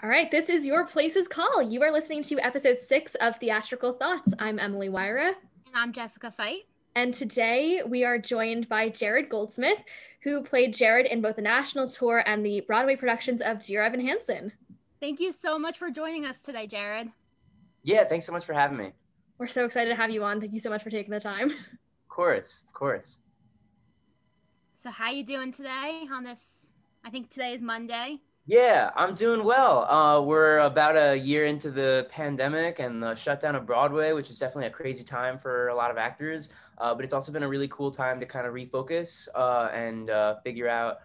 All right, this is Your Place's Call. You are listening to episode 6 of Theatrical Thoughts. I'm Emily Wyra. And I'm Jessica Fight. And today we are joined by Jared Goldsmith, who played Jared in both the national tour and the Broadway productions of Dear Evan Hansen. Thank you so much for joining us today, Jared. Yeah, thanks so much for having me. We're so excited to have you on. Thank you so much for taking the time. Of course. So how you doing today on this, I think today is Monday? Yeah, I'm doing well. We're about a year into the pandemic and the shutdown of Broadway, which is definitely a crazy time for a lot of actors. But it's also been a really cool time to kind of refocus and figure out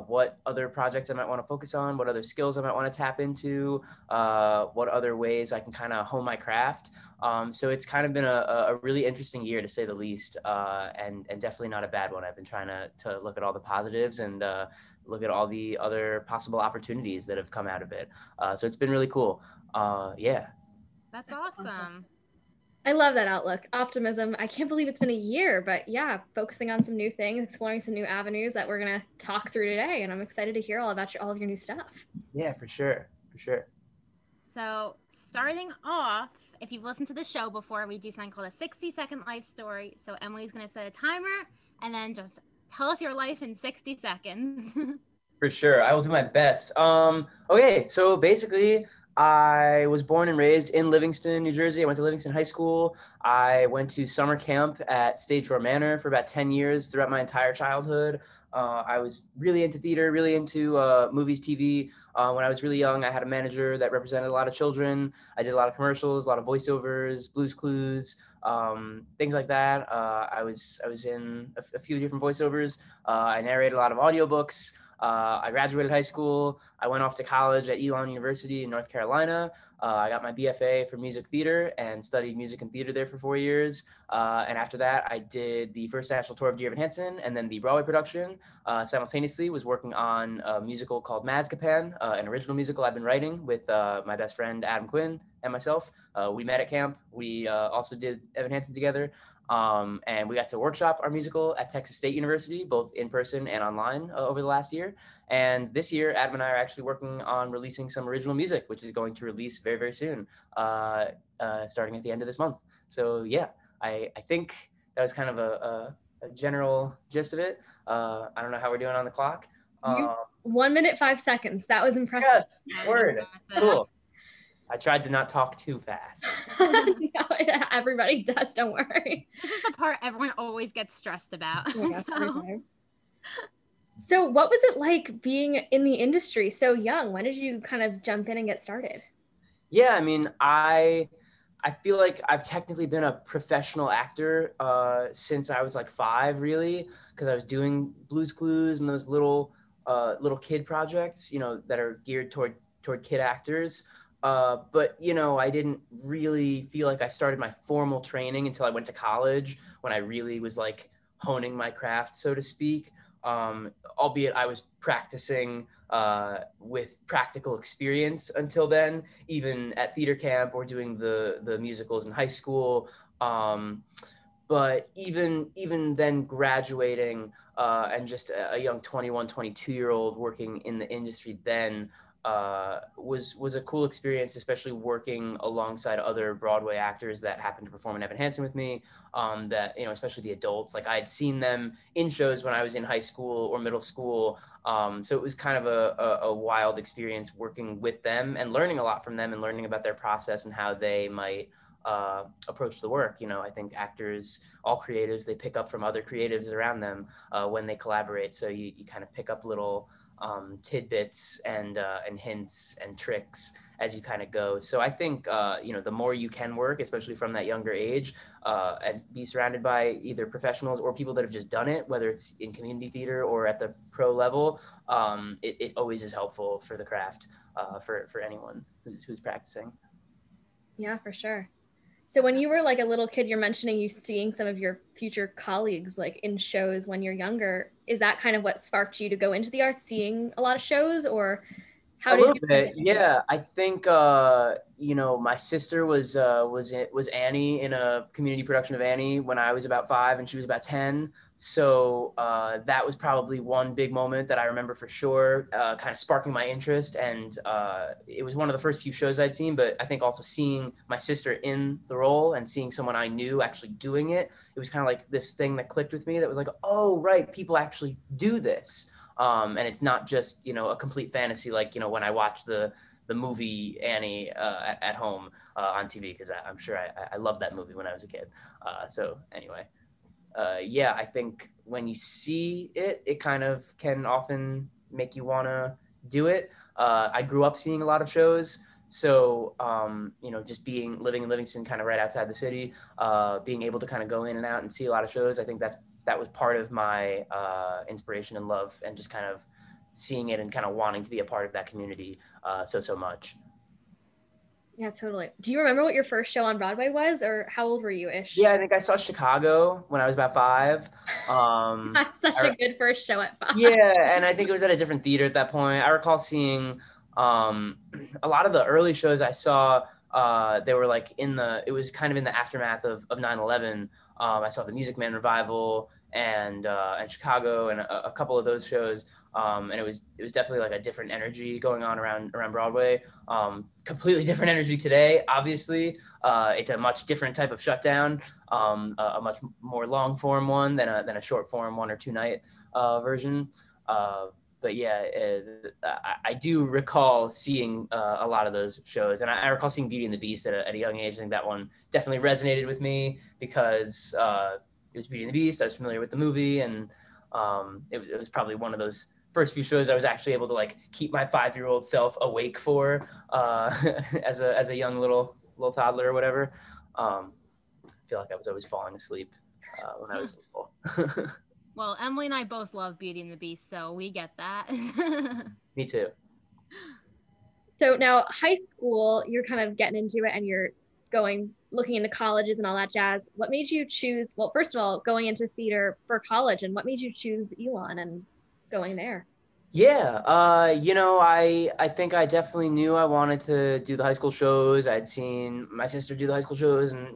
what other projects I might want to focus on, what other skills I might want to tap into, what other ways I can kind of hone my craft. So it's kind of been a really interesting year, to say the least, and definitely not a bad one. I've been trying to look at all the positives and look at all the other possible opportunities that have come out of it. So it's been really cool. Yeah. That's awesome. I love that outlook. Optimism. I can't believe it's been a year, but yeah, focusing on some new things, exploring some new avenues that we're going to talk through today. And I'm excited to hear all about all of your new stuff. Yeah, for sure. So starting off, if you've listened to the show before, we do something called a 60-second life story. So Emily's going to set a timer and then just tell us your life in 60 seconds. For sure. I will do my best. Okay, so basically, I was born and raised in Livingston, New Jersey. I went to Livingston High School. I went to summer camp at Stage Door Manor for about 10 years throughout my entire childhood. I was really into theater, really into movies, TV. When I was really young, I had a manager that represented a lot of children. I did a lot of commercials, a lot of voiceovers, Blue's Clues, things like that. I was in a few different voiceovers. I narrated a lot of audiobooks. I graduated high school. I went off to college at Elon University in North Carolina. I got my BFA for music theater and studied music and theater there for 4 years. And after that, I did the first national tour of Dear Evan Hansen and then the Broadway production. Simultaneously, was working on a musical called Mazkapan, an original musical I've been writing with my best friend Adam Quinn and myself. We met at camp. We also did Evan Hansen together. And we got to workshop our musical at Texas State University, both in person and online over the last year. And this year, Adam and I are actually working on releasing some original music, which is going to release very, very soon, starting at the end of this month. So yeah, I think that was kind of a general gist of it. I don't know how we're doing on the clock. 1 minute, 5 seconds. That was impressive. Yes, word. Cool. I tried to not talk too fast. No, everybody does, don't worry. This is the part everyone always gets stressed about. So what was it like being in the industry so young? When did you kind of jump in and get started? Yeah, I mean, I feel like I've technically been a professional actor since I was like 5, really, because I was doing Blue's Clues and those little kid projects, that are geared toward kid actors. But, I didn't really feel like I started my formal training until I went to college, when I really was like honing my craft, so to speak. Albeit I was practicing with practical experience until then, even at theater camp or doing the musicals in high school. But even then, graduating and just a young 21, 22-year-old working in the industry then, was a cool experience, especially working alongside other Broadway actors that happened to perform in Evan Hansen with me, that, especially the adults, like I'd seen them in shows when I was in high school or middle school. So it was kind of a wild experience working with them and learning a lot from them and learning about their process and how they might approach the work. I think actors, all creatives, they pick up from other creatives around them when they collaborate. So you kind of pick up little tidbits and hints and tricks as you kind of go. So I think, the more you can work, especially from that younger age, and be surrounded by either professionals or people that have just done it, whether it's in community theater or at the pro level, it always is helpful for the craft, for anyone who's practicing. Yeah, for sure. So when you were like a little kid, you're mentioning you seeing some of your future colleagues like in shows when you're younger. Is that kind of what sparked you to go into the arts, seeing a lot of shows, or how a did little you bit? Yeah, I think my sister was Annie in a community production of Annie when I was about 5 and she was about 10. So that was probably one big moment that I remember for sure, kind of sparking my interest. And it was one of the first few shows I'd seen, but I think also seeing my sister in the role and seeing someone I knew actually doing it, it was kind of like this thing that clicked with me that was like, oh, right, people actually do this. And it's not just, a complete fantasy, like, when I watch the movie Annie at home on TV, because I'm sure I loved that movie when I was a kid. So anyway. Yeah, I think when you see it, it kind of can often make you want to do it. I grew up seeing a lot of shows. So, just living in Livingston, kind of right outside the city, being able to kind of go in and out and see a lot of shows, I think that was part of my inspiration and love, and just kind of seeing it and kind of wanting to be a part of that community so much. Yeah, totally. Do you remember what your first show on Broadway was, or how old were you-ish? Yeah, I think I saw Chicago when I was about 5. That's such a good first show at 5. Yeah, and I think it was at a different theater at that point. I recall seeing a lot of the early shows I saw. They were like it was kind of in the aftermath of 9/11. I saw the Music Man revival and Chicago and a couple of those shows. And it was definitely like a different energy going on around Broadway. Completely different energy today, obviously. It's a much different type of shutdown, a much more long form one than a short form 1 or 2 night version. But yeah, I do recall seeing a lot of those shows, and I recall seeing Beauty and the Beast at a young age. I think that one definitely resonated with me because it was Beauty and the Beast. I was familiar with the movie, and it was probably one of those first few shows I was actually able to like keep my 5-year-old self awake for as a young little toddler or whatever. I feel like I was always falling asleep when I was little. Well, Emily and I both love Beauty and the Beast, so we get that. Me too. So now high school, you're kind of getting into it and you're looking into colleges and all that jazz. What made you choose, well, first of all, going into theater for college, and what made you choose Elon and going there? Yeah, I think I definitely knew I wanted to do the high school shows. I'd seen my sister do the high school shows, and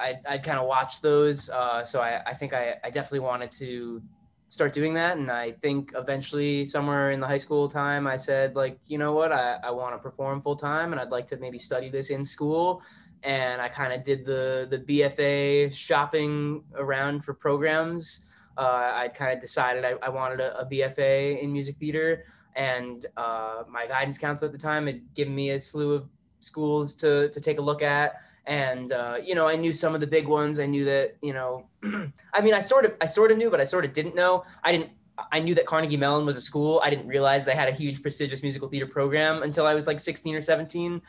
I'd kind of watched those. So I think I definitely wanted to start doing that. And I think eventually, somewhere in the high school time, I said, like, you know what, I want to perform full time, and I'd like to maybe study this in school. And I kind of did the BFA shopping around for programs. I kind of decided I wanted a BFA in music theater, and my guidance counselor at the time had given me a slew of schools to take a look at. And, I knew some of the big ones. I knew that, I mean, I sort of knew, but I sort of didn't know. I knew that Carnegie Mellon was a school. I didn't realize they had a huge prestigious musical theater program until I was like 16 or 17.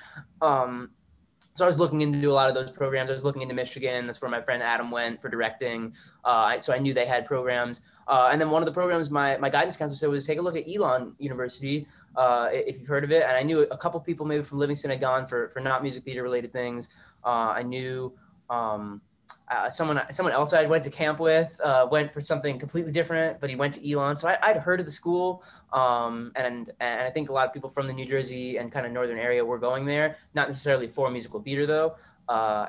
So I was looking into a lot of those programs. I was looking into Michigan. That's where my friend Adam went for directing. So I knew they had programs. And then one of the programs my guidance counselor said was take a look at Elon University, if you've heard of it. And I knew a couple people maybe from Livingston had gone for not music theater related things. I knew someone else I went to camp with went for something completely different, but he went to Elon. So I'd heard of the school, and I think a lot of people from the New Jersey and kind of northern area were going there, not necessarily for musical theater though.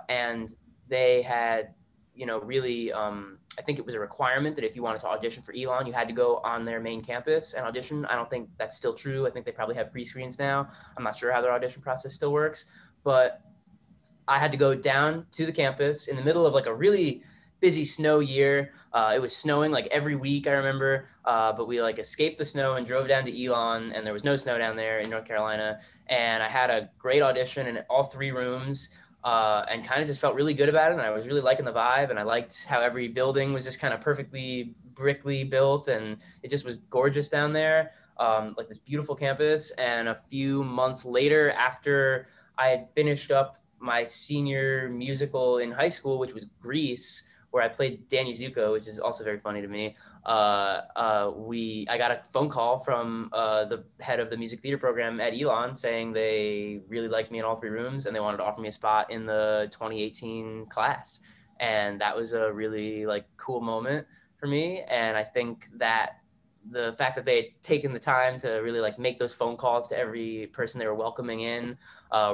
And they had, really, I think it was a requirement that if you wanted to audition for Elon, you had to go on their main campus and audition. I don't think that's still true. I think they probably have pre-screens now. I'm not sure how their audition process still works, but I had to go down to the campus in the middle of like a really busy snow year. It was snowing like every week, I remember, but we like escaped the snow and drove down to Elon, and there was no snow down there in North Carolina. And I had a great audition in all 3 rooms, and kind of just felt really good about it. And I was really liking the vibe, and I liked how every building was just kind of perfectly brickly built, and it just was gorgeous down there, like this beautiful campus. And a few months later, after I had finished up my senior musical in high school, which was Grease, where I played Danny Zuko, which is also very funny to me. I got a phone call from the head of the music theater program at Elon saying they really liked me in all 3 rooms and they wanted to offer me a spot in the 2018 class. And that was a really like cool moment for me. And I think that the fact that they had taken the time to really like make those phone calls to every person they were welcoming in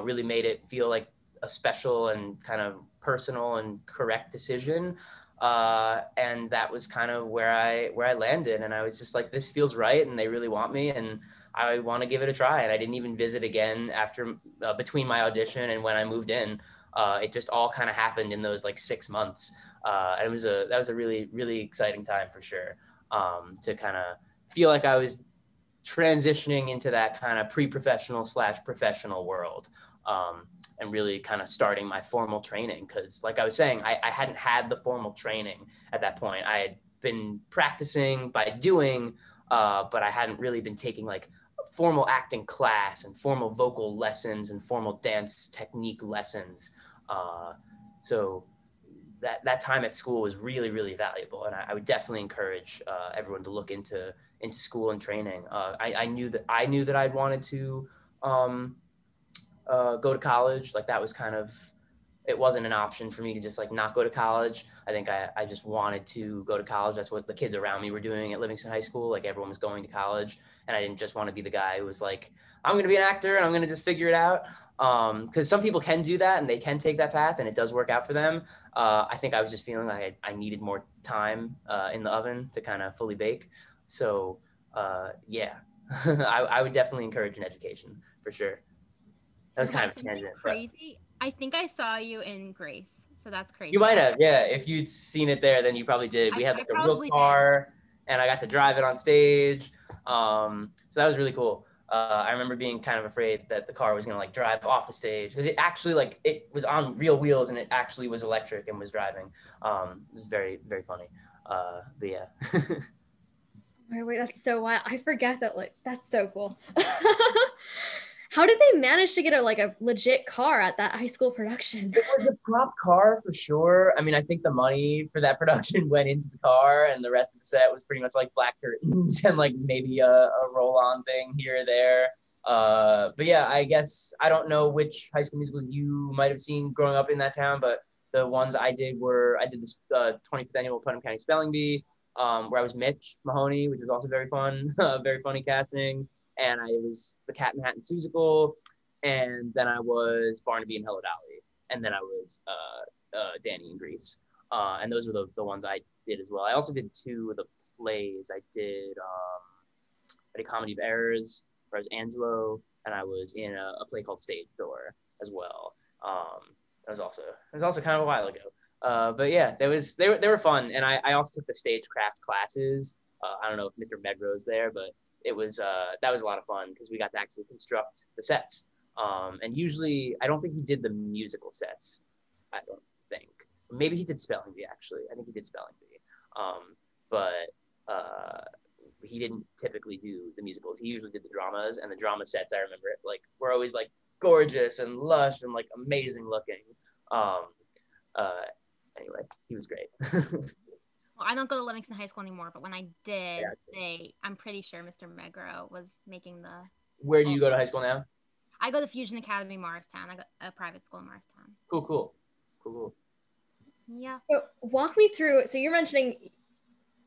really made it feel like a special and kind of personal and correct decision. And that was kind of where I landed. And I was just like, this feels right, and they really want me, and I want to give it a try. And I didn't even visit again after between my audition and when I moved in. It just all kind of happened in those like 6 months. And that was a really, really exciting time for sure, to kind of feel like I was transitioning into that kind of pre-professional / professional world, and really kind of starting my formal training. Because like I was saying, I hadn't had the formal training at that point. I had been practicing by doing, but I hadn't really been taking like formal acting class and formal vocal lessons and formal dance technique lessons. So that time at school was really, really valuable. And I would definitely encourage everyone to look into school and training. I knew that I'd wanted to go to college. Like that was kind of, it wasn't an option for me to just like not go to college. I think I just wanted to go to college. That's what the kids around me were doing at Livingston High School. Like everyone was going to college, and I didn't just want to be the guy who was like, I'm going to be an actor and I'm going to just figure it out. Because some people can do that and they can take that path and it does work out for them. I think I was just feeling like I needed more time in the oven to kind of fully bake. So yeah, I would definitely encourage an education for sure. That was kind of a tangent. Crazy. I think I saw you in Grace, so that's crazy. You might have, yeah. If you'd seen it there, then you probably did. We had like a real car, and I got to drive it on stage. So that was really cool. I remember being kind of afraid that the car was gonna like drive off the stage, because it actually like it was on real wheels and it actually was electric and was driving. It was very, very funny. But yeah. Wait, that's so wild. I forget that. Like, that's so cool. How did they manage to get a legit car at that high school production? It was a prop car for sure. I mean, I think the money for that production went into the car, and the rest of the set was pretty much like black curtains and like maybe a roll-on thing here or there. But yeah, I guess I don't know which High School Musicals you might have seen growing up in that town, but the ones I did this 25th annual Putnam County Spelling Bee, where I was Mitch Mahoney, which was also very fun, very funny casting. And I was the Cat in the Hat and Seussical, and then I was Barnaby and Hello Dolly, and then I was Danny in Grease. And those were the ones I did as well. I also did 2 of the plays. I did Comedy of Errors, where I was Angelo, and I was in a play called Stage Door as well. It was also kind of a while ago. But yeah, they were fun, and I also took the stagecraft classes. I don't know if Mr. Megro's there, but it was that was a lot of fun because we got to actually construct the sets. And usually, I don't think he did the musical sets. I don't think. Maybe he did Spelling Bee, actually. I think he did Spelling Bee. But he didn't typically do the musicals. He usually did the dramas, and the drama sets, I remember it, like, were always like gorgeous and lush and like amazing looking. Anyway, he was great. Well, I don't go to Livingston High School anymore, but when I did, I'm pretty sure Mr. Megro was making the... Where do you go to high school now? I go to Fusion Academy, Morristown. I got a private school in Morristown. Cool. Yeah. So walk me through, so you're mentioning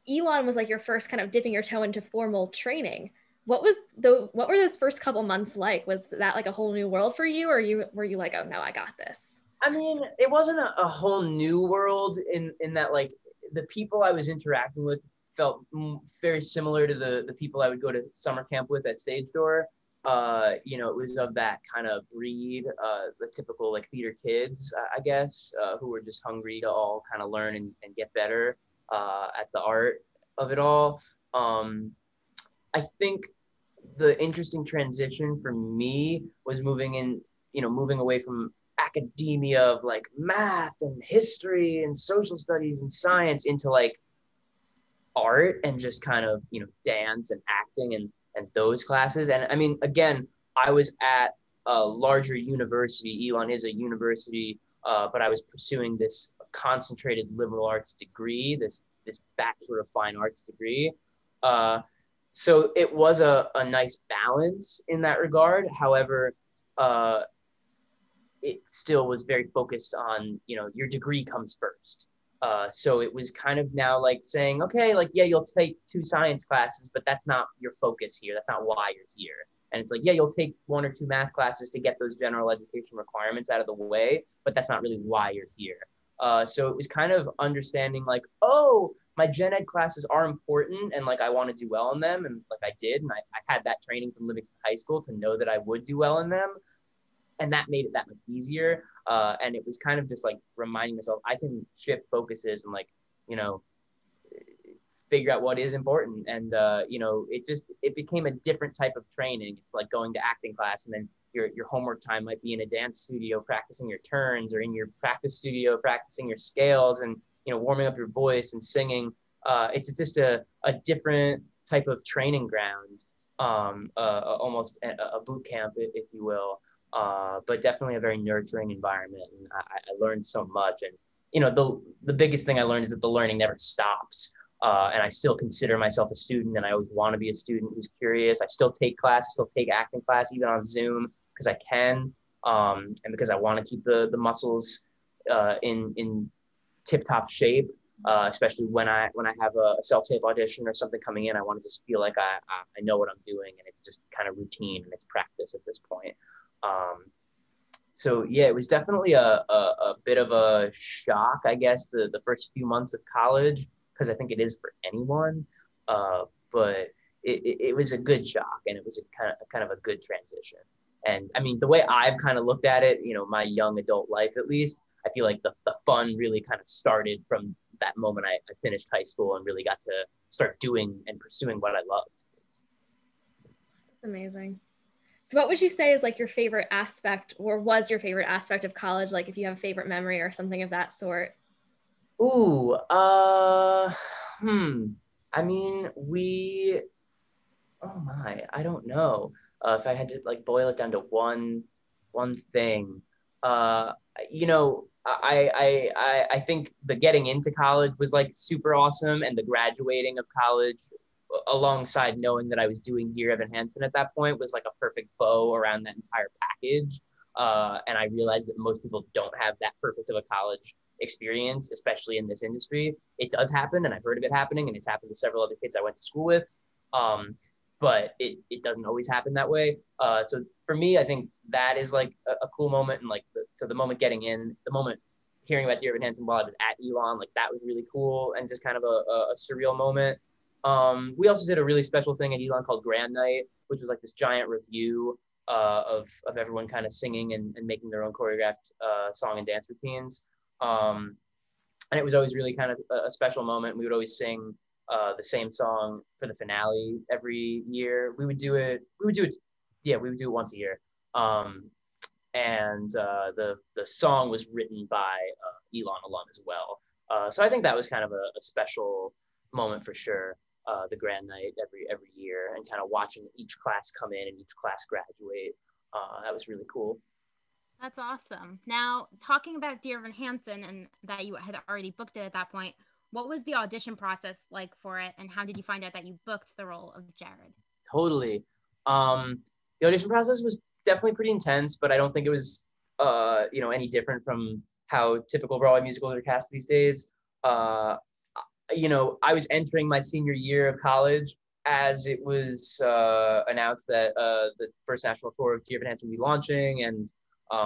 Elon was like your first kind of dipping your toe into formal training. What were those first couple months like? Was that like a whole new world for you, or were you like, oh no, I got this? I mean, it wasn't a whole new world in that, like, the people I was interacting with felt very similar to the people I would go to summer camp with at Stage Door. It was of that kind of breed, the typical like theater kids, I guess, who were just hungry to all kind of learn and get better at the art of it all. I think the interesting transition for me was moving away from academia of like math and history and social studies and science into like art and just kind of, dance and acting and those classes. And I mean, again, I was at a larger university. Elon is a university, but I was pursuing this concentrated liberal arts degree, this Bachelor of Fine Arts degree. So it was a nice balance in that regard. However, it still was very focused on, your degree comes first. So it was kind of now like saying, okay, like, yeah, you'll take 2 science classes, but that's not your focus here. That's not why you're here. And it's like, yeah, you'll take 1 or 2 math classes to get those general education requirements out of the way, but that's not really why you're here. So it was kind of understanding like, oh, my gen ed classes are important and like I want to do well in them. And like I did. And I had that training from Livingston High School to know that I would do well in them. And that made it that much easier. And it was kind of just like reminding myself I can shift focuses and like, you know, figure out what is important. And, you know, it became a different type of training. It's like going to acting class and then your homework time might be in a dance studio practicing your turns, or in your practice studio practicing your scales and, you know, warming up your voice and singing. It's just a different type of training ground, almost a boot camp, if you will. But definitely a very nurturing environment. And I learned so much. And, you know, the biggest thing I learned is that the learning never stops. And I still consider myself a student, and I always want to be a student who's curious. I still take class, I still take acting class, even on Zoom, because I can, and because I want to keep the muscles in tip-top shape, especially when I have a self-tape audition or something coming in. I want to just feel like I know what I'm doing, and it's just kind of routine and it's practice at this point. So yeah, it was definitely a bit of a shock, I guess, the first few months of college, because I think it is for anyone. But it was a good shock, and it was a kind of a good transition. And I mean, the way I've kind of looked at it, you know, my young adult life, at least, I feel like the fun really kind of started from that moment I finished high school and really got to start doing and pursuing what I loved. That's amazing. So what would you say is like your favorite aspect, or was your favorite aspect of college? Like if you have a favorite memory or something of that sort? Ooh, I mean, oh my, I don't know. If I had to like boil it down to one thing, uh, you know, I think the getting into college was like super awesome, and the graduating of college alongside knowing that I was doing Dear Evan Hansen at that point was like a perfect bow around that entire package. And I realized that most people don't have that perfect of a college experience, especially in this industry. It does happen, and I've heard of it happening, and it's happened to several other kids I went to school with. But it doesn't always happen that way. So for me, I think that is like a cool moment. And like, so the moment getting in, the moment hearing about Dear Evan Hansen while I was at Elon, like that was really cool and just kind of a surreal moment. We also did a really special thing at Elon called Grand Night, which was like this giant review of everyone kind of singing and making their own choreographed song and dance routines. And it was always really kind of a special moment. We would always sing the same song for the finale every year. We would do it. Yeah, we would do it once a year. And the song was written by Elon alum as well. So I think that was kind of a special moment for sure. The Grand Night every year, and kind of watching each class come in and each class graduate. That was really cool. That's awesome. Now, talking about Dear Evan Hansen and that you had already booked it at that point, what was the audition process like for it, and how did you find out that you booked the role of Jared? Totally. The audition process was definitely pretty intense, but I don't think it was, you know, any different from how typical Broadway musicals are cast these days. You know, I was entering my senior year of college as it was announced that the first national tour of Dear Evan Hansen would be launching, and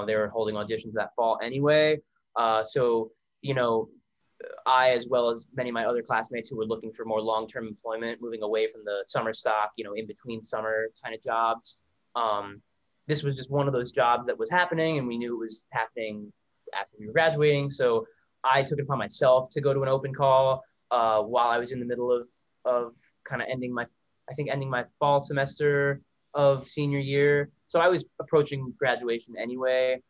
they were holding auditions that fall anyway. So, you know, I, as well as many of my other classmates who were looking for more long-term employment, moving away from the summer stock, you know, in between summer kind of jobs. This was just one of those jobs that was happening, and we knew it was happening after we were graduating. So I took it upon myself to go to an open call while I was in the middle of kind of ending my fall semester of senior year. So I was approaching graduation anyway.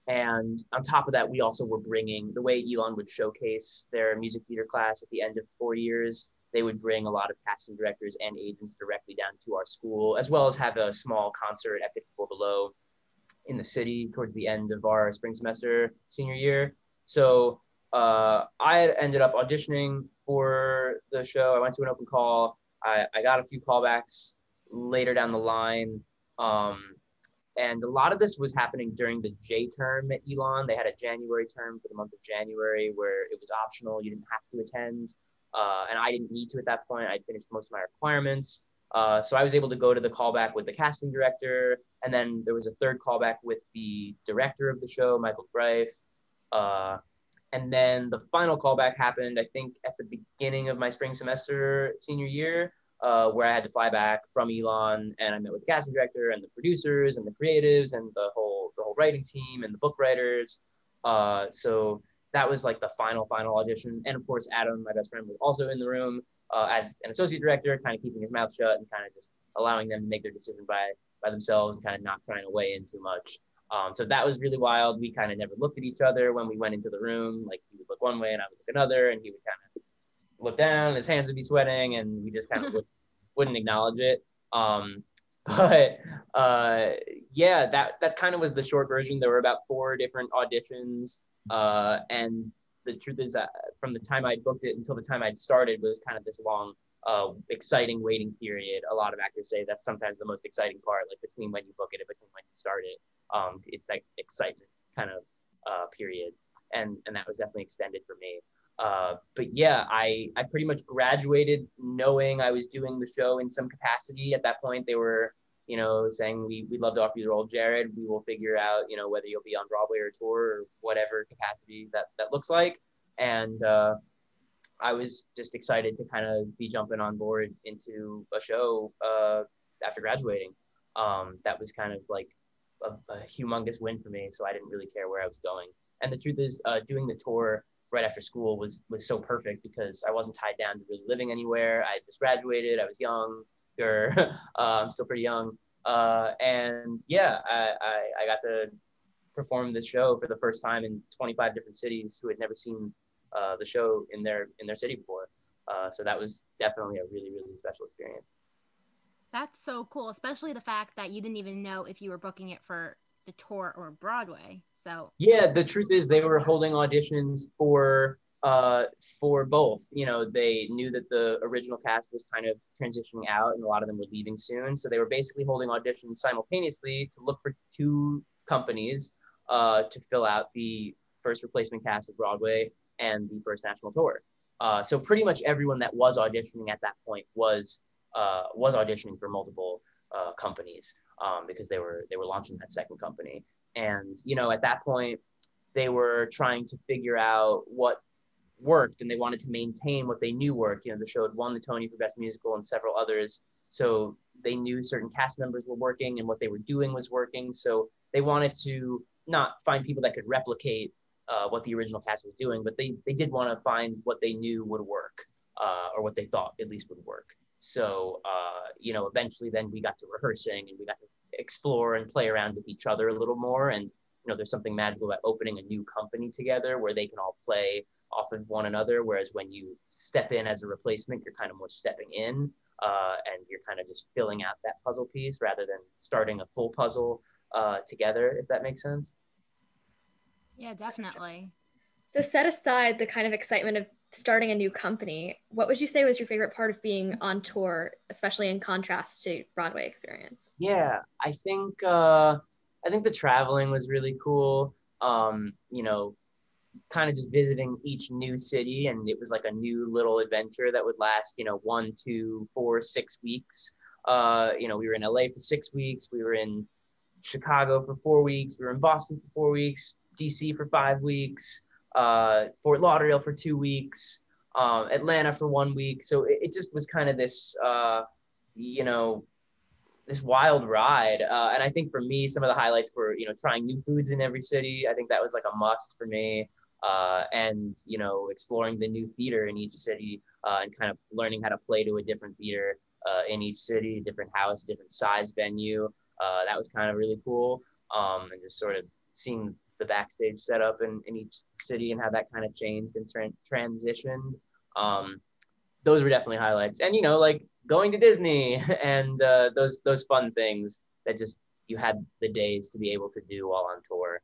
And on top of that, we also were bringing, the way Elon would showcase their music theater class at the end of 4 years, they would bring a lot of casting directors and agents directly down to our school, as well as have a small concert at 54 Below in the city towards the end of our spring semester senior year. So I ended up auditioning for the show. I went to an open call. I got a few callbacks later down the line. And a lot of this was happening during the J term at Elon. They had a January term for the month of January where it was optional. You didn't have to attend. And I didn't need to at that point. I'd finished most of my requirements. So I was able to go to the callback with the casting director. And then there was a third callback with the director of the show, Michael Greif, And then the final callback happened, I think, at the beginning of my spring semester senior year, where I had to fly back from Elon, and I met with the casting director and the producers and the creatives and the whole writing team and the book writers. So that was like the final audition. And of course, Adam, my best friend, was also in the room as an associate director, kind of keeping his mouth shut and kind of just allowing them to make their decision by themselves and kind of not trying to weigh in too much. So that was really wild. We kind of never looked at each other when we went into the room. Like, he would look one way and I would look another, and he would kind of look down, his hands would be sweating, and we just kind of wouldn't acknowledge it. But yeah, that kind of was the short version. There were about 4 different auditions, and the truth is that from the time I booked it until the time I'd started was kind of this long, exciting waiting period. A lot of actors say that's sometimes the most exciting part, like between when you book it and between when you start it. It's that excitement kind of period, and that was definitely extended for me. But yeah, I pretty much graduated knowing I was doing the show in some capacity. At that point, they were, saying, we'd love to offer you the role, Jared. We will figure out, whether you'll be on Broadway or tour or whatever capacity that looks like. And I was just excited to kind of be jumping on board into a show after graduating. That was kind of like a humongous win for me. So I didn't really care where I was going. And the truth is, doing the tour right after school was so perfect because I wasn't tied down to really living anywhere. I just graduated. I was young, or I'm still pretty young. And yeah, I got to perform this show for the first time in 25 different cities who had never seen the show in their city before. So that was definitely a really, really special experience. That's so cool, especially the fact that you didn't even know if you were booking it for the tour or Broadway. So yeah, the truth is they were holding auditions for both. They knew that the original cast was kind of transitioning out and a lot of them were leaving soon. So they were basically holding auditions simultaneously to look for 2 companies to fill out the first replacement cast of Broadway and the first national tour. So pretty much everyone that was auditioning at that point was auditioning for multiple companies because they were launching that second company. And at that point they were trying to figure out what worked, and they wanted to maintain what they knew worked. The show had won the Tony for Best Musical and several others, so they knew certain cast members were working and what they were doing was working. So they wanted to not find people that could replicate what the original cast was doing, but they did want to find what they knew would work, or what they thought at least would work. So, eventually then we got to rehearsing and we got to explore and play around with each other a little more. And, there's something magical about opening a new company together where they can all play off of one another. Whereas when you step in as a replacement, you're kind of more stepping in and you're kind of just filling out that puzzle piece rather than starting a full puzzle together, if that makes sense. Yeah, definitely. So set aside the kind of excitement of starting a new company, what would you say was your favorite part of being on tour, especially in contrast to Broadway experience? Yeah, I think the traveling was really cool. Kind of just visiting each new city, and it was like a new little adventure that would last 1, 2, 4, 6 weeks. We were in LA for 6 weeks, we were in Chicago for 4 weeks, we were in Boston for 4 weeks, DC for 5 weeks, Fort Lauderdale for 2 weeks, Atlanta for 1 week. So it just was kind of this this wild ride. And I think for me, some of the highlights were, trying new foods in every city. I think that was like a must for me. And, exploring the new theater in each city and kind of learning how to play to a different theater in each city, different house, different size venue. That was kind of really cool. And just sort of seeing the backstage setup in each city and how that kind of changed and transitioned. Those were definitely highlights. And, like going to Disney and those fun things that just you had the days to be able to do while on tour.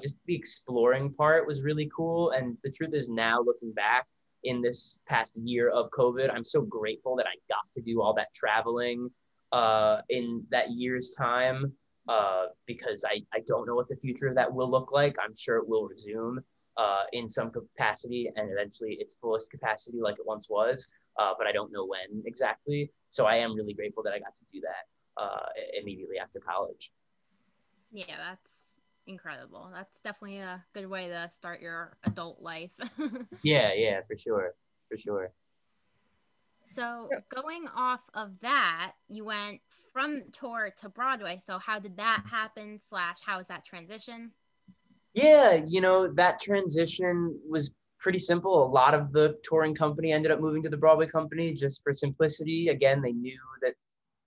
Just the exploring part was really cool. And the truth is, now looking back in this past year of COVID, I'm so grateful that I got to do all that traveling in that year's time, because I don't know what the future of that will look like. I'm sure it will resume in some capacity and eventually its fullest capacity like it once was, but I don't know when exactly. So I am really grateful that I got to do that immediately after college. Yeah, incredible. That's definitely a good way to start your adult life. Yeah, for sure, for sure. So going off of that, you went from tour to Broadway. So how did that happen? Slash, how was that transition? Yeah, that transition was pretty simple. A lot of the touring company ended up moving to the Broadway company just for simplicity. Again, they knew that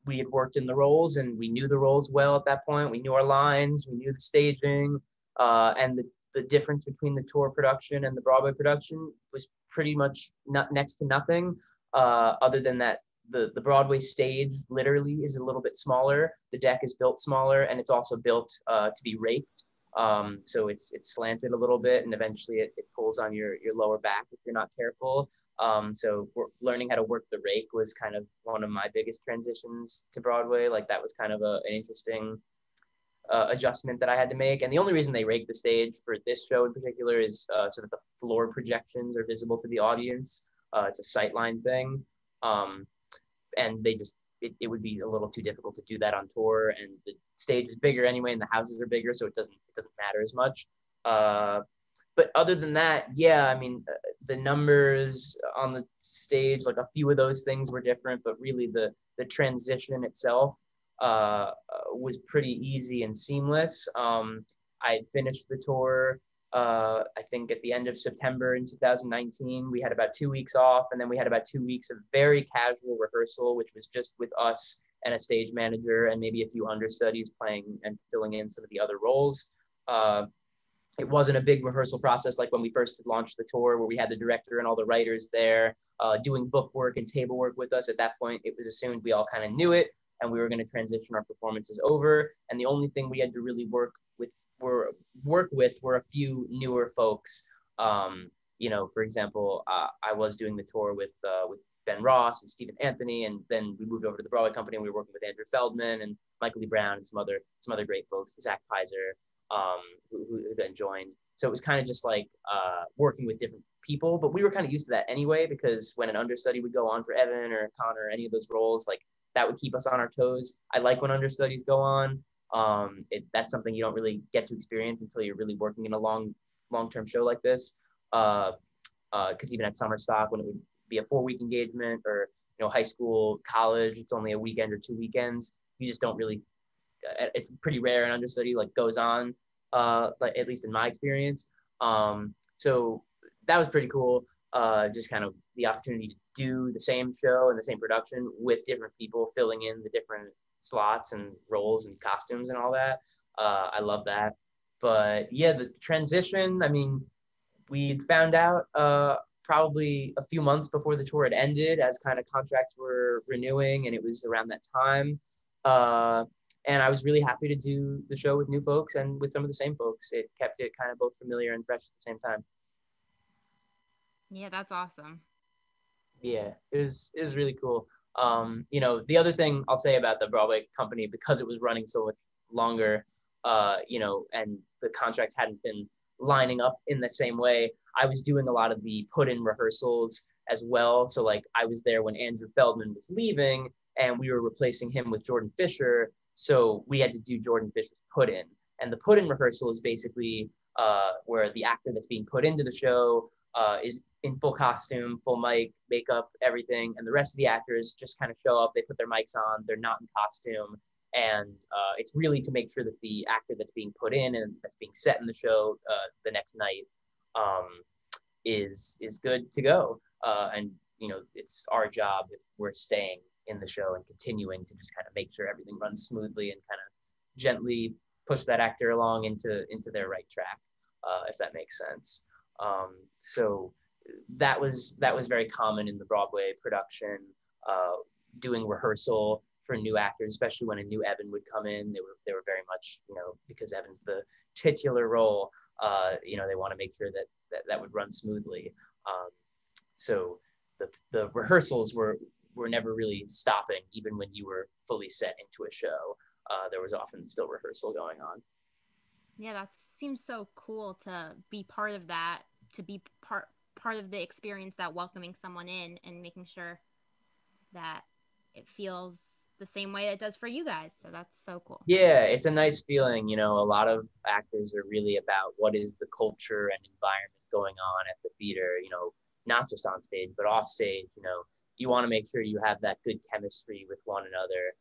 we had worked in the roles and we knew the roles well at that point. We knew our lines, we knew the staging, and the difference between the tour production and the Broadway production was pretty much not next to nothing, other than that the Broadway stage literally is a little bit smaller. The deck is built smaller, and it's also built to be raked. So it's slanted a little bit, and eventually it pulls on your lower back if you're not careful. So learning how to work the rake was kind of one of my biggest transitions to Broadway. Like that was kind of an interesting adjustment that I had to make. And the only reason they rake the stage for this show in particular is so that the floor projections are visible to the audience. It's a sightline thing. And it would be a little too difficult to do that on tour, and the stage is bigger anyway, and the houses are bigger, so it doesn't matter as much. But other than that, yeah, I mean, the numbers on the stage, like a few of those things were different, but really the transition itself was pretty easy and seamless. I had finished the tour. I think at the end of September in 2019, we had about 2 weeks off, and then we had about 2 weeks of very casual rehearsal, which was just with us and a stage manager and maybe a few understudies playing and filling in some of the other roles. It wasn't a big rehearsal process like when we first launched the tour, where we had the director and all the writers there doing book work and table work with us. At that point, it was assumed we all kind of knew it, and we were going to transition our performances over. And the only thing we had to really work with were a few newer folks. For example, I was doing the tour with Ben Ross and Stephen Anthony, and then we moved over to the Broadway company, and we were working with Andrew Feldman and Michael Lee Brown and some other great folks, Zach Pizer, who then joined. So it was kind of just like working with different people, but we were kind of used to that anyway, because when an understudy would go on for Evan or Connor or any of those roles, like that would keep us on our toes. I like when understudies go on. That's something you don't really get to experience until you're really working in a long-term show like this. Because even at summer stock, when it would be a 4-week engagement, or high school, college, it's only a weekend or 2 weekends. You just don't really. It's pretty rare an understudy like goes on, like at least in my experience. So that was pretty cool. Just kind of the opportunity to do the same show and the same production with different people filling in the different slots and roles and costumes and all that. I love that. But yeah, the transition, I mean, we found out probably a few months before the tour had ended, as kind of contracts were renewing, and it was around that time. And I was really happy to do the show with new folks and with some of the same folks. It kept it kind of both familiar and fresh at the same time. Yeah, that's awesome. Yeah, it was really cool. The other thing I'll say about the Broadway company, because it was running so much longer, and the contracts hadn't been lining up in the same way, I was doing a lot of the put-in rehearsals as well. So like I was there when Andrew Feldman was leaving, and we were replacing him with Jordan Fisher. So we had to do Jordan Fisher's put-in. And the put-in rehearsal is basically where the actor that's being put into the show is in full costume, full mic, makeup, everything. And the rest of the actors just kind of show up, they put their mics on, they're not in costume. And it's really to make sure that the actor that's being put in and that's being set in the show the next night is good to go. And it's our job, if we're staying in the show and continuing, to just kind of make sure everything runs smoothly and kind of gently push that actor along into their right track, if that makes sense. So that was very common in the Broadway production, doing rehearsal for new actors, especially when a new Evan would come in. They were very much, because Evan's the titular role, they want to make sure that would run smoothly. So the rehearsals were never really stopping, even when you were fully set into a show. There was often still rehearsal going on. Yeah, that seems so cool to be part of that, to be part of the experience, that welcoming someone in and making sure that it feels the same way it does for you guys. So that's so cool. Yeah, it's a nice feeling. You know, a lot of actors are really about what is the culture and environment going on at the theater, you know, not just on stage, but off stage. You know, you want to make sure you have that good chemistry with one another,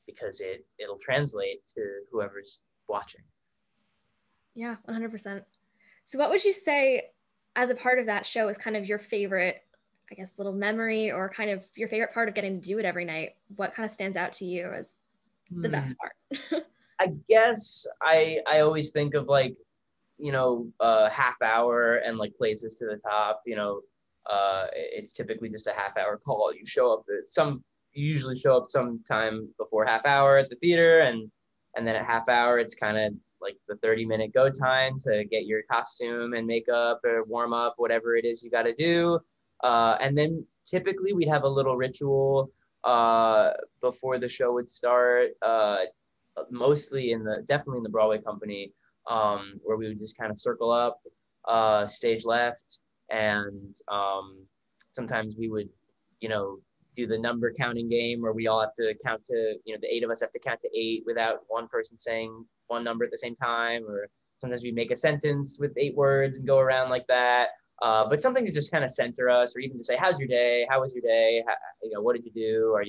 because it'll translate to whoever's watching. Yeah, 100%. So what would you say as a part of that show is kind of your favorite, I guess, little memory, or kind of your favorite part of getting to do it every night? What kind of stands out to you as the best part? I guess I always think of, like, you know, half hour and like Places to the Top. You know, it's typically just a half hour call. You usually show up sometime before half hour at the theater, and then at half hour it's kind of like the 30-minute go time to get your costume and makeup or warm up, whatever it is you got to do. And then typically we'd have a little ritual before the show would start, mostly definitely in the Broadway company, where we would just kind of circle up, stage left, and sometimes we would, you know, do the number counting game where we all have to count to, you know, the 8 of us have to count to 8 without one person saying one number at the same time. Or sometimes we make a sentence with 8 words and go around like that. But something to just kind of center us, or even to say, how's your day? How was your day? You know, what did you do? Are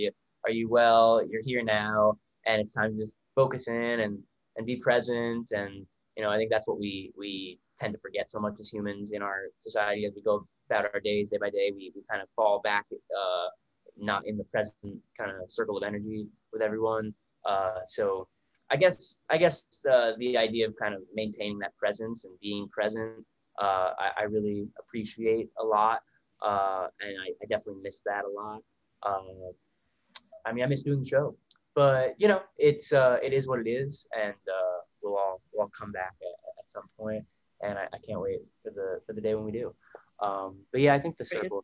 you well? You're here now. And it's time to just focus in and be present. And, you know, I think that's what we tend to forget so much as humans in our society. As we go about our days day by day, we kind of fall back, not in the present kind of circle of energy with everyone. So I guess the idea of kind of maintaining that presence and being present, I really appreciate a lot. And I definitely miss that a lot. I mean, I miss doing the show, but, you know, it is what it is. And we'll all come back at some point. And I can't wait for the day when we do. But yeah, I think the circle.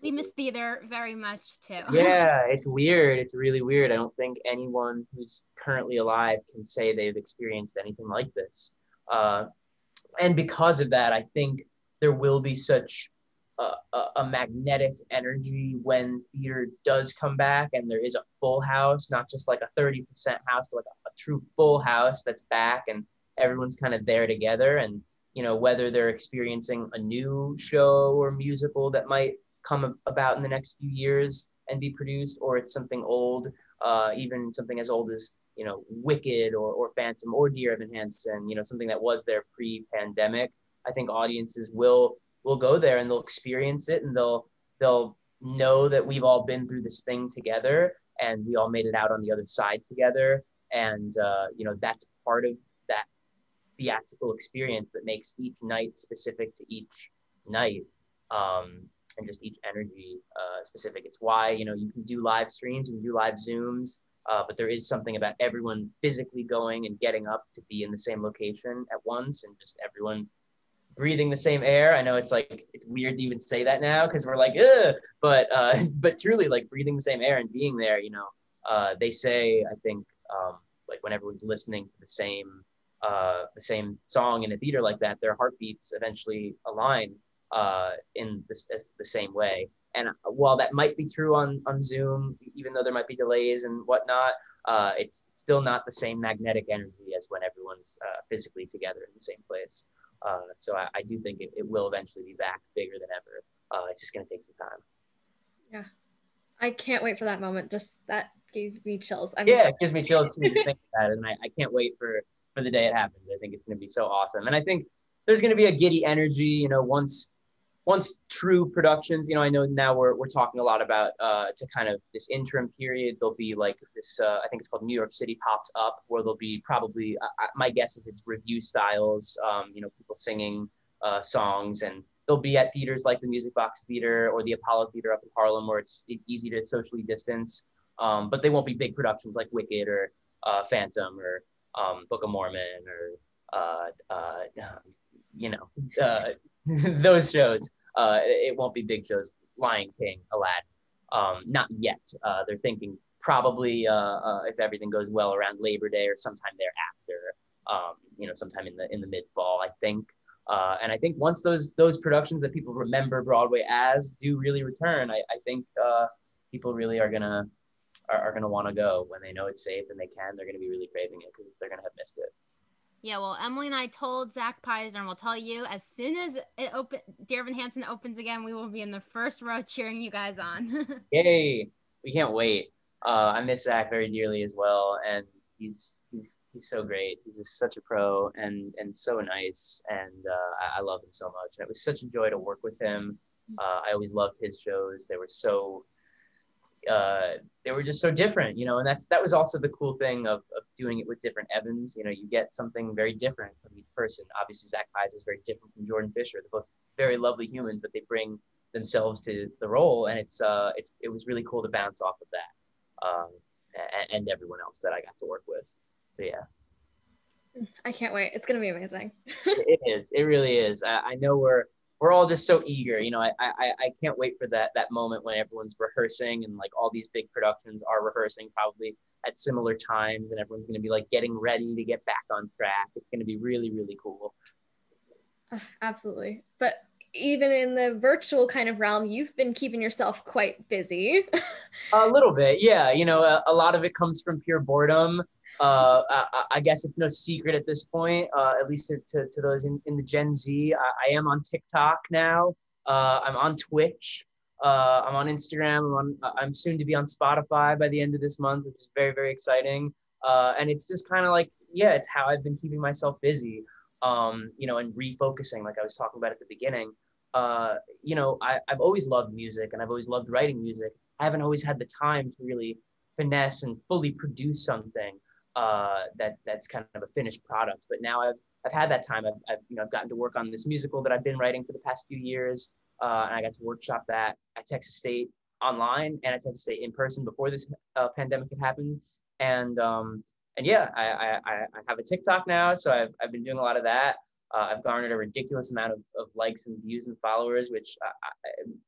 We miss theater very much too. Yeah, it's weird. It's really weird. I don't think anyone who's currently alive can say they've experienced anything like this. And because of that, I think there will be such a magnetic energy when theater does come back, and there is a full house, not just like a 30% house, but like a true full house that's back, and everyone's kind of there together. And, you know, whether they're experiencing a new show or musical that might come about in the next few years and be produced, or it's something old, even something as old as, you know, Wicked or Phantom or Dear Evan Hansen, you know, something that was there pre-pandemic. I think audiences will go there and they'll experience it, and they'll know that we've all been through this thing together, and we all made it out on the other side together. And you know, that's part of that theatrical experience that makes each night specific to each night, and just each energy specific. It's why, you know, you can do live streams, you can do live Zooms, but there is something about everyone physically going and getting up to be in the same location at once, and just everyone breathing the same air. I know it's weird to even say that now because we're like, ugh, but truly, like, breathing the same air and being there, you know, they say, I think, like, when everyone's listening to the same song in a theater like that, their heartbeats eventually align in the same way. And while that might be true on Zoom, even though there might be delays and whatnot, it's still not the same magnetic energy as when everyone's physically together in the same place. So I do think it will eventually be back bigger than ever. It's just going to take some time. Yeah. I can't wait for that moment. Just that gave me chills. Yeah, it gives me chills too to think about it. And I can't wait for the day it happens. I think it's going to be so awesome. And I think there's going to be a giddy energy, you know, once true productions, you know, I know now we're talking a lot about to kind of this interim period. There'll be like this, I think it's called New York City Pops Up, where there'll be probably, my guess is it's review styles, you know, people singing songs, and they'll be at theaters like the Music Box Theater or the Apollo Theater up in Harlem, where it's easy to socially distance. But they won't be big productions like Wicked or Phantom or Book of Mormon or, you know, those shows. It won't be big shows. Lion King, Aladdin, not yet. They're thinking probably if everything goes well around Labor Day or sometime thereafter. You know, sometime in the mid fall, I think. And I think once those productions that people remember Broadway as do really return, I think people really are gonna are going to want to go when they know it's safe and they can. They're going to be really craving it because they're going to have missed it. Yeah, well, Emily and I told Zach Pizer, and we'll tell you as soon as Dear Evan Hansen opens again, we will be in the first row cheering you guys on. Yay! We can't wait. I miss Zach very dearly as well, and he's so great. He's just such a pro and so nice, and I love him so much. And it was such a joy to work with him. I always loved his shows. They were just so different, and that was also the cool thing of doing it with different Evans. You get something very different from each person. Obviously, Zach Pizer is very different from Jordan Fisher. They're both very lovely humans, but they bring themselves to the role, and it was really cool to bounce off of that, and everyone else that I got to work with. But yeah, I can't wait. It's gonna be amazing. it is. It really is. I know we're all just so eager. I can't wait for that moment when everyone's rehearsing and like all these big productions are rehearsing probably at similar times, and everyone's going to be like getting ready to get back on track. It's going to be really, really cool. Absolutely. But even in the virtual kind of realm, you've been keeping yourself quite busy. A little bit, yeah. A lot of it comes from pure boredom. I guess it's no secret at this point, at least to those in the Gen Z. I am on TikTok now. I'm on Twitch. I'm on Instagram. I'm soon to be on Spotify by the end of this month, which is very, very exciting. And it's just kind of like, yeah, it's how I've been keeping myself busy, and refocusing, like I was talking about at the beginning. I've always loved music and I've always loved writing music. I haven't always had the time to really finesse and fully produce something that's kind of a finished product. But now I've had that time. I've gotten to work on this musical that I've been writing for the past few years, and I got to workshop that at Texas State online and at Texas State in person before this pandemic had happened. And yeah, I have a TikTok now, so I've been doing a lot of that. I've garnered a ridiculous amount of likes and views and followers, which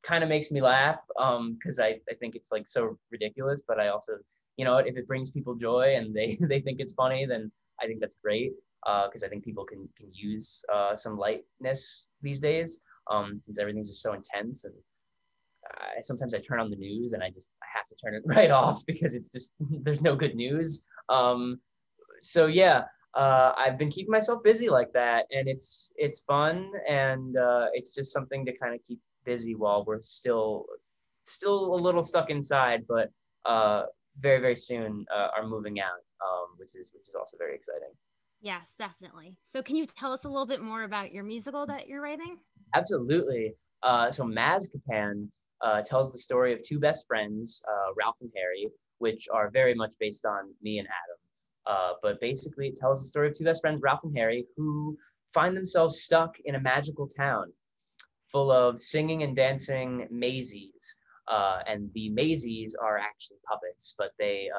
kind of makes me laugh because I think it's like so ridiculous. But I also, if it brings people joy and they think it's funny, then I think that's great because I think people can use some lightness these days since everything's just so intense. And sometimes I turn on the news and I have to turn it right off because it's just there's no good news. So yeah. I've been keeping myself busy like that, and it's fun, and it's just something to kind of keep busy while we're still a little stuck inside, but very, very soon are moving out, which is also very exciting. Yes, definitely. So can you tell us a little bit more about your musical that you're writing? Absolutely. So Mazkapan tells the story of two best friends, Ralph and Harry, which are very much based on me and Adam. But basically, it tells the story of two best friends, Ralph and Harry, who find themselves stuck in a magical town full of singing and dancing Maisies. And the Maisies are actually puppets, but they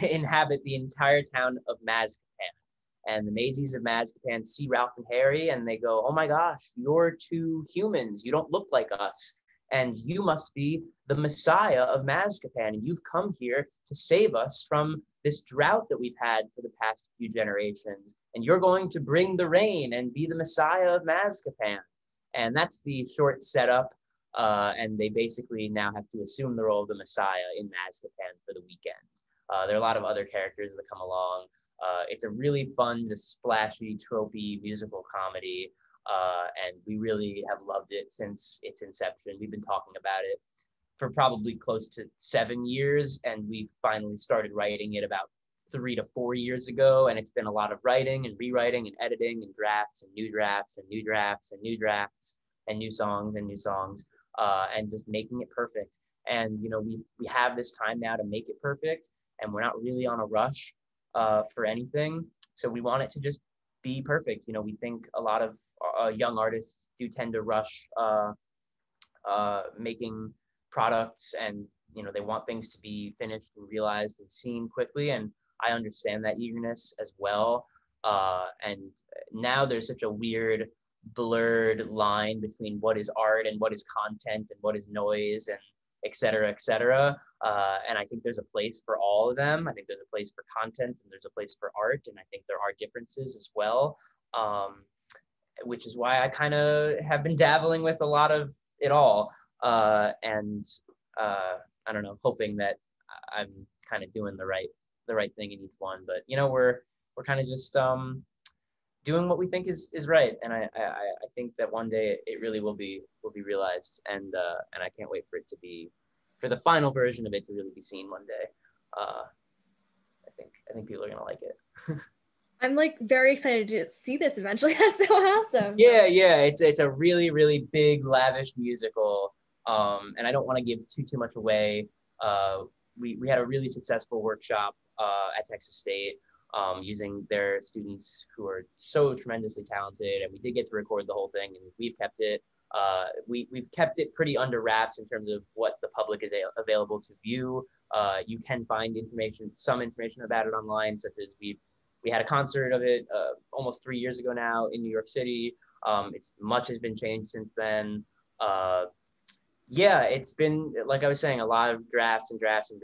inhabit the entire town of Mazkapan. And the Maisies of Mazkapan see Ralph and Harry, and they go, "Oh my gosh, you're two humans. You don't look like us. And you must be the Messiah of Mazkapan. And you've come here to save us from this drought that we've had for the past few generations. And you're going to bring the rain and be the Messiah of Mazkapan." And that's the short setup. And they basically now have to assume the role of the Messiah in Mazkapan for the weekend. There are a lot of other characters that come along. It's a really fun, just splashy, tropey musical comedy. And we really have loved it since its inception. We've been talking about it for probably close to 7 years, and we finally started writing it about 3 to 4 years ago. And it's been a lot of writing and rewriting and editing and drafts and new drafts and new drafts and new drafts and new songs and new songs, and just making it perfect. And we have this time now to make it perfect, and we're not really on a rush for anything. So we want it to just be perfect. We think a lot of young artists do tend to rush making products, and they want things to be finished and realized and seen quickly, and I understand that eagerness as well. And now there's such a weird blurred line between what is art and what is content and what is noise and et cetera, et cetera. And I think there's a place for all of them. I think there's a place for content and there's a place for art, and I think there are differences as well, which is why I kind of have been dabbling with a lot of it all. And I don't know, hoping that I'm kind of doing the right thing in each one. But we're kind of just doing what we think is right, and I think that one day it really will be realized, and I can't wait for it to be, for the final version of it to really be seen one day. I think people are gonna like it. I'm like very excited to see this eventually. That's so awesome. Yeah, it's a really, really big, lavish musical, and I don't want to give too much away. We had a really successful workshop at Texas State, using their students who are so tremendously talented, and we did get to record the whole thing, and we've kept it. We've kept it pretty under wraps in terms of what the public is available to view. You can find some information about it online, such as we had a concert of it almost 3 years ago now in New York City. Much has been changed since then. Yeah, it's been, like I was saying, a lot of drafts and redrafts, and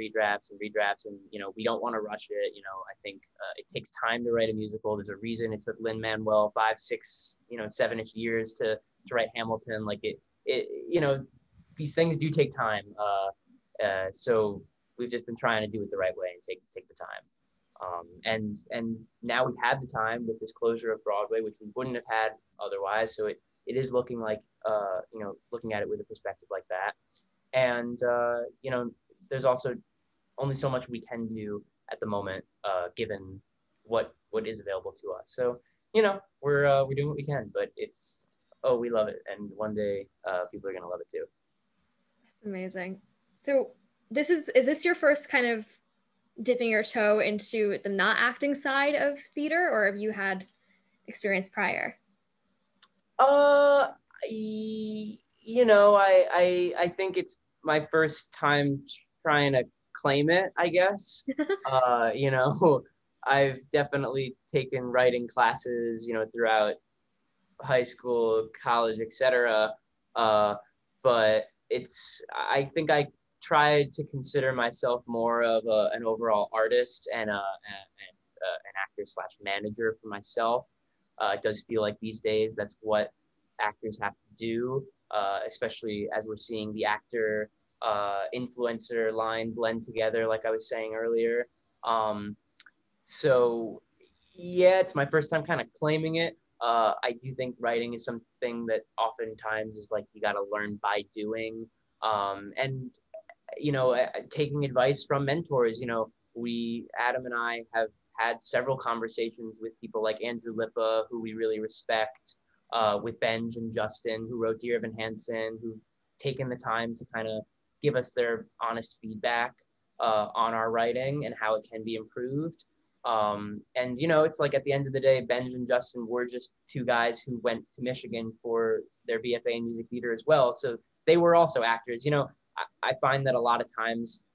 we don't want to rush it. I think it takes time to write a musical. There's a reason it took Lin-Manuel 5, 6, 7-ish years to write Hamilton. Like these things do take time. So we've just been trying to do it the right way and take the time. And now we've had the time with this closure of Broadway, which we wouldn't have had otherwise. So it is looking like, looking at it with a perspective like that. And, there's also only so much we can do at the moment, given what is available to us. So, we're doing what we can, but we love it. And one day, people are going to love it too. That's amazing. So is this your first kind of dipping your toe into the not acting side of theater, or have you had experience prior? I think it's my first time trying to claim it, I guess. I've definitely taken writing classes, throughout high school, college, etc. But I think I tried to consider myself more of an overall artist and an actor/manager for myself. It does feel like these days that's what actors have to do, especially as we're seeing the actor influencer line blend together, like I was saying earlier. So yeah, it's my first time kind of claiming it. I do think writing is something that oftentimes is like you got to learn by doing, and taking advice from mentors. Adam and I have had several conversations with people like Andrew Lippa, who we really respect, with Benj and Justin, who wrote Dear Evan Hansen, who've taken the time to kind of give us their honest feedback on our writing and how it can be improved. And it's like at the end of the day, Benj and Justin were just two guys who went to Michigan for their BFA in music theater as well. So they were also actors. I find that a lot of times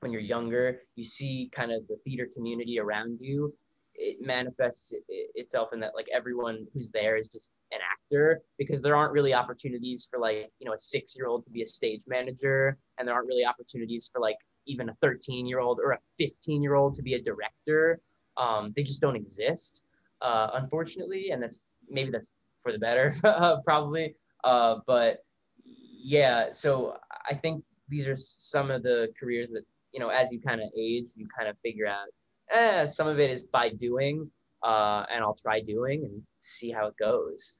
when you're younger, you see kind of the theater community around you. It manifests itself in that like everyone who's there is just an actor, because there aren't really opportunities for like, a 6-year-old to be a stage manager, and there aren't really opportunities for like even a 13-year-old or a 15-year-old to be a director. They just don't exist, unfortunately, and that's for the better, probably. But yeah, so I think these are some of the careers that, as you kind of age, you kind of figure out, some of it is by doing, and I'll try doing and see how it goes.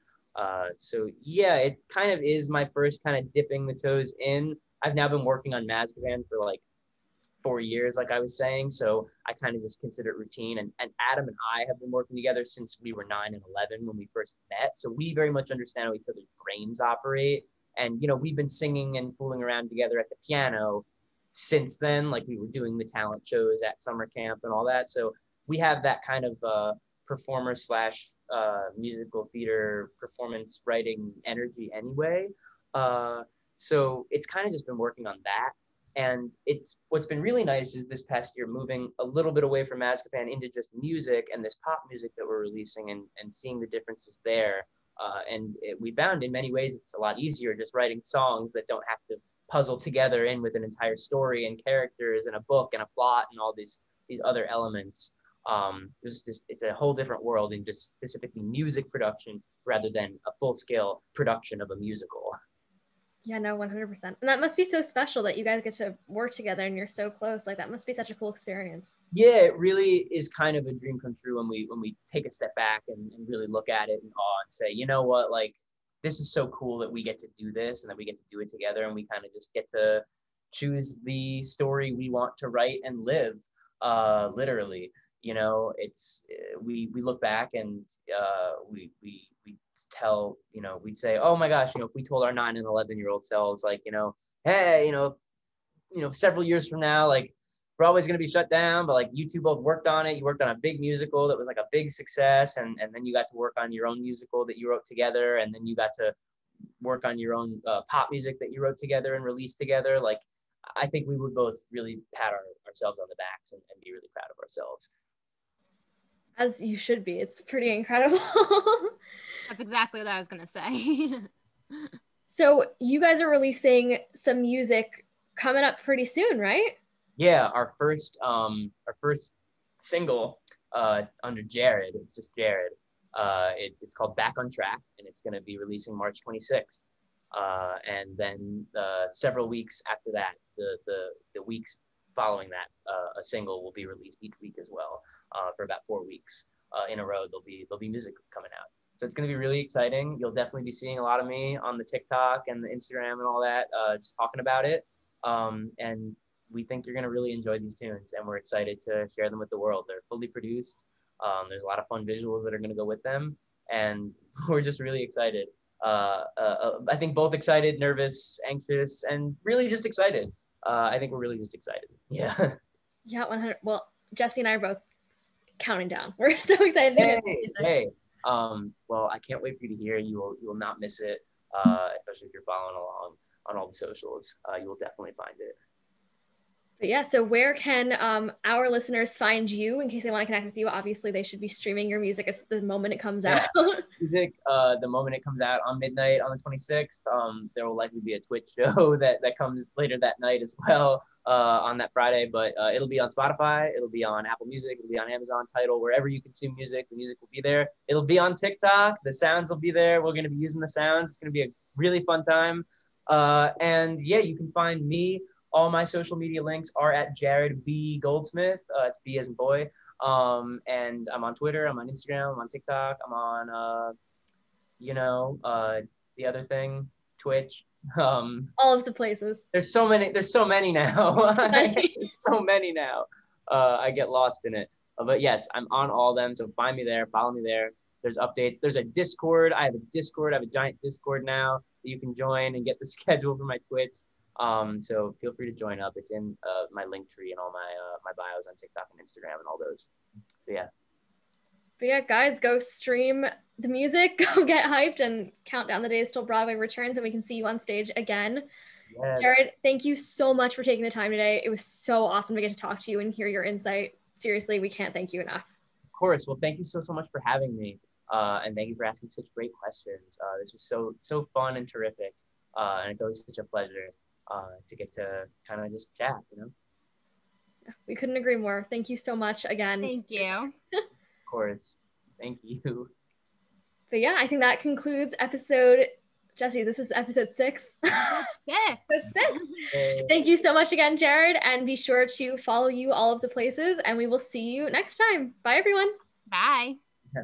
So yeah, it kind of is my first kind of dipping the toes in. I've now been working on Mazkapan for like 4 years, like I was saying. So I kind of just consider it routine. And Adam and I have been working together since we were 9 and 11 when we first met. So we very much understand how each other's brains operate. And, we've been singing and fooling around together at the piano since then. Like we were doing the talent shows at summer camp and all that. So we have that kind of performer / musical theater performance writing energy anyway. So it's kind of just been working on that. And what's been really nice is this past year moving a little bit away from Mazkapan into just music and this pop music that we're releasing, and seeing the differences there. We found in many ways it's a lot easier just writing songs that don't have to puzzle together in with an entire story and characters and a book and a plot and all these other elements. It's a whole different world in just specifically music production rather than a full-scale production of a musical. Yeah, no, 100%. And that must be so special that you guys get to work together and you're so close. Like that must be such a cool experience. Yeah, it really is kind of a dream come true when we take a step back and really look at it in awe and say, you know what, like this is so cool that we get to do this and that we get to do it together, and we kind of just get to choose the story we want to write and live. Literally, you know, it's we look back and we tell, you know, we'd say, oh my gosh, you know, if we told our 9 and 11-year-old selves, like, you know, hey, you know, several years from now, like Broadway's going to be shut down, but like you two both worked on it. You worked on a big musical that was like a big success. And then you got to work on your own musical that you wrote together. And then you got to work on your own pop music that you wrote together and released together. Like, I think we would both really pat ourselves on the backs and be really proud of ourselves. As you should be. It's pretty incredible. That's exactly what I was going to say. So you guys are releasing some music coming up pretty soon, right? Yeah, our first single under Jared, it's just Jared. It's called Back on Track, and it's going to be releasing March 26th. And then several weeks after that, the weeks following that, a single will be released each week as well. For about 4 weeks in a row, there'll be music coming out. So it's going to be really exciting. You'll definitely be seeing a lot of me on the TikTok and the Instagram and all that, just talking about it. And we think you're going to really enjoy these tunes, and we're excited to share them with the world. They're fully produced. There's a lot of fun visuals that are going to go with them, and we're just really excited. I think both excited, nervous, anxious, and really just excited. I think we're really just excited. Yeah. Yeah, 100. Well, Jesse and I are both counting down. We're so excited. Hey. Well, I can't wait for you to hear. You will not miss it, especially if you're following along on all the socials. You will definitely find it. But yeah, so where can our listeners find you in case they want to connect with you? Obviously, they should be streaming your music as the moment it comes out. Music, the moment it comes out on midnight on the 26th. There will likely be a Twitch show that comes later that night as well on that Friday. But it'll be on Spotify. It'll be on Apple Music. It'll be on Amazon Tidal. Wherever you consume music, the music will be there. It'll be on TikTok. The sounds will be there. We're going to be using the sounds. It's going to be a really fun time. And yeah, you can find me. All my social media links are at Jared B. Goldsmith. It's B as in boy. And I'm on Twitter. I'm on Instagram. I'm on TikTok. I'm on, the other thing, Twitch. All of the places. There's so many now. So many now. I get lost in it. But yes, I'm on all of them. So find me there. Follow me there. There's updates. There's a Discord. I have a giant Discord now that you can join and get the schedule for my Twitch. So feel free to join up. It's in my link tree and all my bios on TikTok and Instagram and all those. So yeah. But yeah, guys, go stream the music, go get hyped, and count down the days till Broadway returns and we can see you on stage again. Yes. Jared, thank you so much for taking the time today. It was so awesome to get to talk to you and hear your insight. Seriously, we can't thank you enough. Of course. Well, thank you so much for having me. And thank you for asking such great questions. This was so fun and terrific. And it's always such a pleasure to get to kind of just chat, you know? We couldn't agree more. Thank you so much again. Thank you. Of course. Thank you. But yeah, I think that concludes episode, Jesse, this is episode 6. Yeah. Thank you so much again, Jared, and be sure to follow you all of the places, and we will see you next time. Bye, everyone. Bye. Yeah.